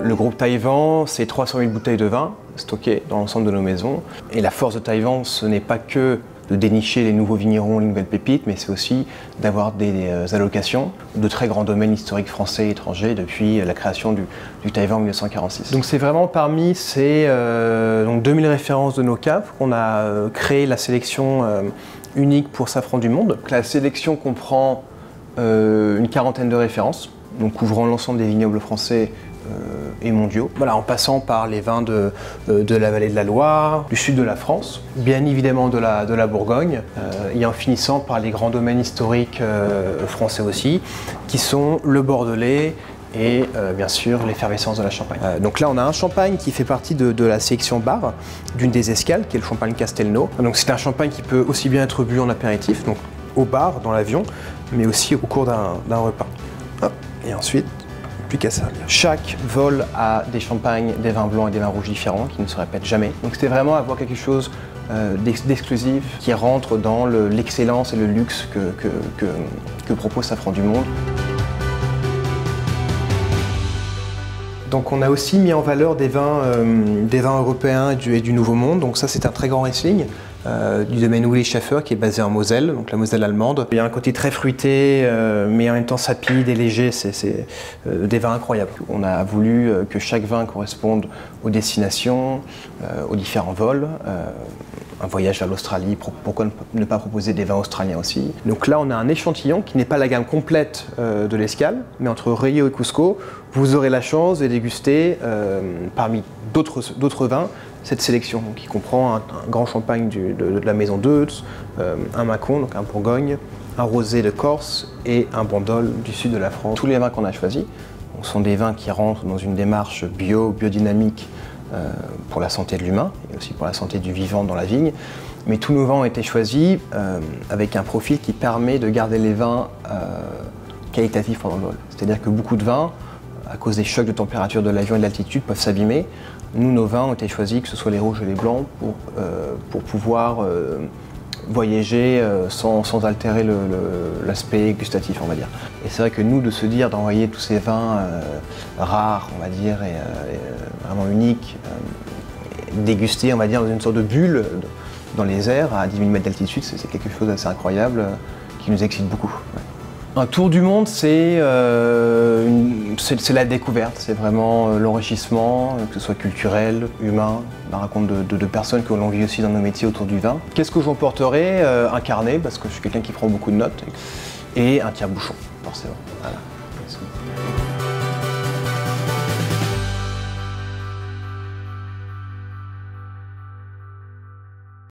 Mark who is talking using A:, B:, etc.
A: Le groupe Taïwan, c'est 300 000 bouteilles de vin stockées dans l'ensemble de nos maisons. Et la force de Taïwan, ce n'est pas que de dénicher les nouveaux vignerons, les nouvelles pépites, mais c'est aussi d'avoir des allocations de très grands domaines historiques français et étrangers depuis la création du Taïwan en 1946. Donc c'est vraiment parmi ces 2000 références de nos caves qu'on a créé la sélection unique pour Safran du Monde. Donc, la sélection comprend une quarantaine de références, donc couvrant l'ensemble des vignobles français et mondiaux. Voilà, en passant par les vins de la vallée de la Loire, du sud de la France, bien évidemment de la Bourgogne, et en finissant par les grands domaines historiques français aussi, qui sont le Bordelais et bien sûr l'effervescence de la Champagne. Donc là on a un champagne qui fait partie de la sélection bar d'une des escales, qui est le champagne Castelnau. Donc c'est un champagne qui peut aussi bien être bu en apéritif, donc au bar, dans l'avion, mais aussi au cours d'un repas. Hop. Et ensuite, plus qu'à servir. Chaque vol a des champagnes, des vins blancs et des vins rouges différents qui ne se répètent jamais. Donc c'était vraiment avoir quelque chose d'exclusif qui rentre dans l'excellence et le luxe que propose Safran du Monde. Donc on a aussi mis en valeur des vins européens et du Nouveau Monde. Donc ça c'est un très grand Riesling du domaine Willi Schäfer qui est basé en Moselle, donc la Moselle allemande. Il y a un côté très fruité mais en même temps sapide et léger, c'est des vins incroyables. On a voulu que chaque vin corresponde aux destinations, aux différents vols. Un voyage vers l'Australie, pourquoi ne pas proposer des vins australiens aussi. Donc là on a un échantillon qui n'est pas la gamme complète de l'escale, mais entre Rio et Cusco, vous aurez la chance de déguster parmi d'autres vins cette sélection qui comprend un grand champagne de la maison Deutz, un Mâcon, donc un Bourgogne, un rosé de Corse et un Bandol du sud de la France. Tous les vins qu'on a choisis sont des vins qui rentrent dans une démarche biodynamique pour la santé de l'humain et aussi pour la santé du vivant dans la vigne. Mais tous nos vins ont été choisis avec un profil qui permet de garder les vins qualitatifs pendant le vol. C'est-à-dire que beaucoup de vins, à cause des chocs de température de l'avion et de l'altitude, peuvent s'abîmer. Nous, nos vins ont été choisis, que ce soit les rouges et les blancs, pour pouvoir voyager sans altérer l'aspect gustatif, on va dire. Et c'est vrai que nous, de se dire d'envoyer tous ces vins rares, on va dire, et vraiment uniques, dégustés, on va dire, dans une sorte de bulle dans les airs à 10 000 mètres d'altitude, c'est quelque chose d'assez incroyable qui nous excite beaucoup. Ouais. Un tour du monde, c'est la découverte, c'est vraiment l'enrichissement, que ce soit culturel, humain, la rencontre de personnes que l'on vit aussi dans nos métiers autour du vin. Qu'est-ce que j'emporterai? Un carnet, parce que je suis quelqu'un qui prend beaucoup de notes, et un tire-bouchon, forcément. Voilà.